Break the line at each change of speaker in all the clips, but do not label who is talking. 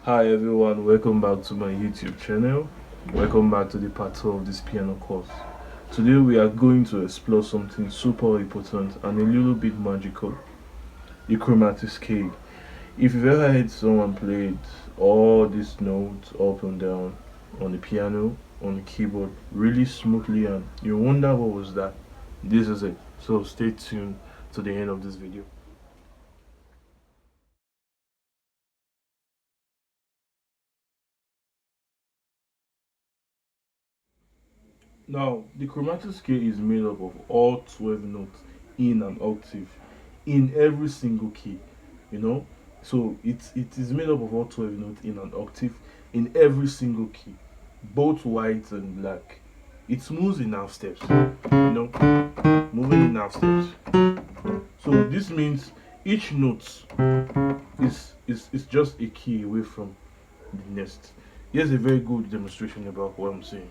Hi everyone, welcome back to my YouTube channel. Welcome back to the part 2 of this piano course. Today we are going to explore something super important and a little bit magical, the chromatic scale. If you've ever heard someone play all these notes up and down on the piano, on the keyboard, really smoothly, and you wonder what was that, this is it. So stay tuned to the end of this video. Now, the chromatic scale is made up of all 12 notes in an octave in every single key, you know. So it is made up of all 12 notes in an octave in every single key, both white and black. It moves in half steps, moving in half steps. So this means each note is just a key away from the next. Here's a very good demonstration about what I'm saying.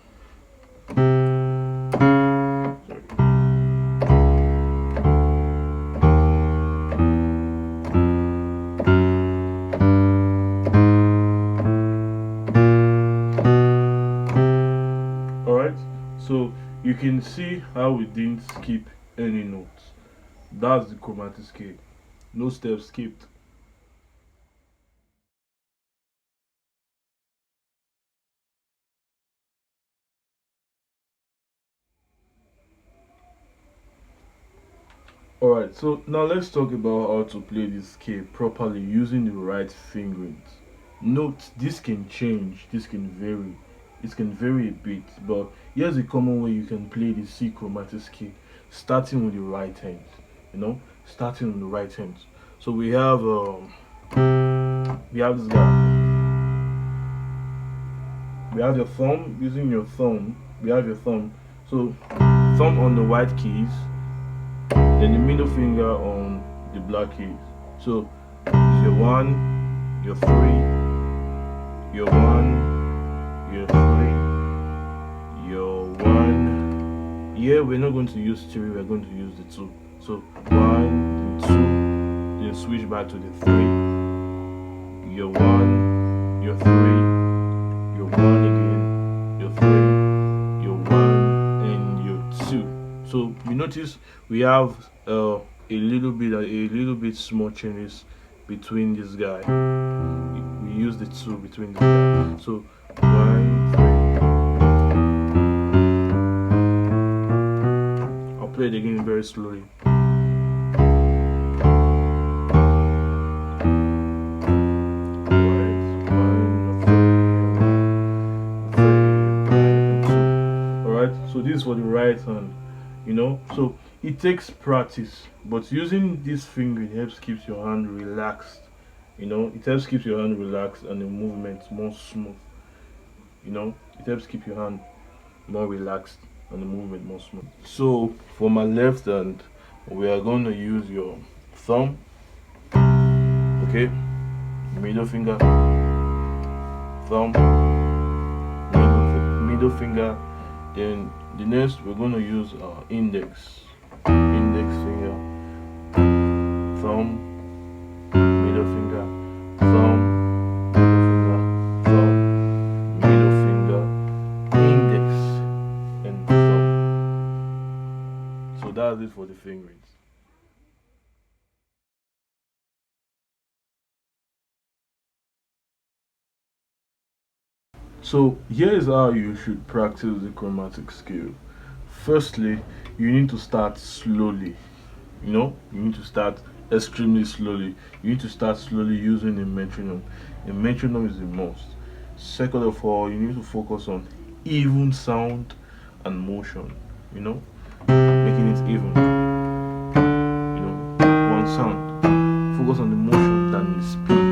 Alright, so you can see how we didn't skip any notes. That's the chromatic scale. No steps skipped. Alright, so now let's talk about how to play this scale properly using the right fingerings. Note, this can change, this can vary. It can vary a bit, but here's a common way you can play the C chromatic scale, starting with the right hand. Starting with the right hand. So we have this guy. We have your thumb, using your thumb. We have your thumb. So thumb on the white keys, then the middle finger on the black keys. So it's your 1, your 3, your 1, your 3, your 1. Here we're not going to use 3, we're going to use the 2. So 1, then 2, then switch back to the 3. Your 1, your 3, your 1 again, your 3, your 1, and your 2. So you notice we have a little bit small changes between this guy. We use the 2 between this guy. So 1, 3. I'll play it again very slowly. So this is for the right hand, so it takes practice, but using this finger, it helps keeps your hand relaxed. It helps keep your hand relaxed and the movement more smooth. It helps keep your hand more relaxed and the movement more smooth. So for my left hand, we are going to use your thumb, okay, middle finger, thumb, middle finger. Then the next we're going to use our index finger, thumb, middle finger, thumb, middle finger, index, and thumb. So that's it for the fingerings. So here is how you should practice the chromatic scale. Firstly, you need to start slowly. You need to start extremely slowly. You need to start slowly using a metronome. A metronome is the most. Second of all, you need to focus on even sound and motion. Making it even. One sound. Focus on the motion than the speed.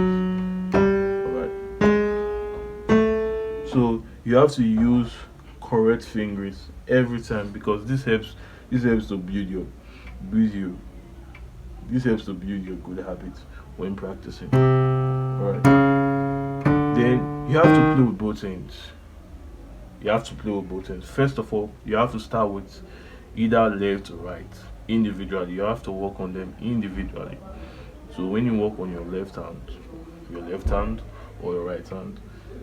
So you have to use correct fingerings every time, because this helps to build your good habits when practicing. Alright. Then you have to play with both hands. First of all, you have to start with either left or right individually. You have to work on them individually. So when you work on your left hand or your right hand,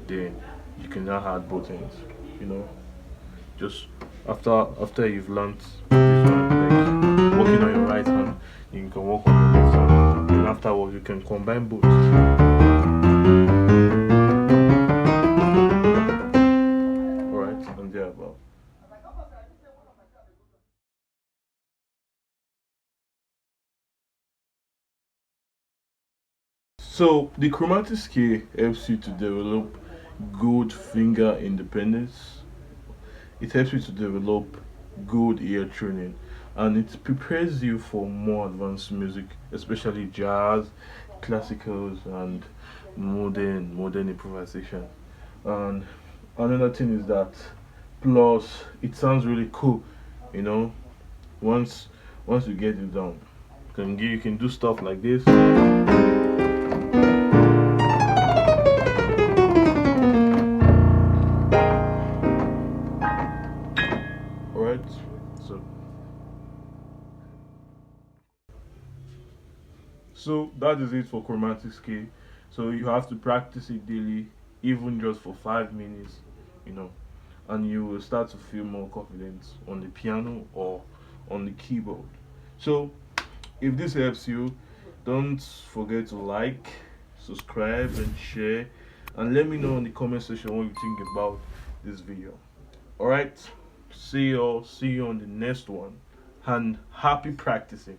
then you can now add both hands. You know, just after you've learned this one, like working on your right hand, you can work on your left hand, and afterwards you can combine both. Alright, and thereabout. So the chromatic scale helps you to develop good finger independence. It helps you to develop good ear training, and it prepares you for more advanced music, especially jazz, classicals, and modern improvisation. And another thing is that plus it sounds really cool, you know. Once once you get it down, you can do stuff like this. Alright, so that is it for chromatic scale. So you have to practice it daily, even just for 5 minutes, you know, and you will start to feel more confident on the piano or on the keyboard. So if this helps you, don't forget to like, subscribe, and share, and let me know in the comment section what you think about this video. Alright, see you on the next one, and happy practicing.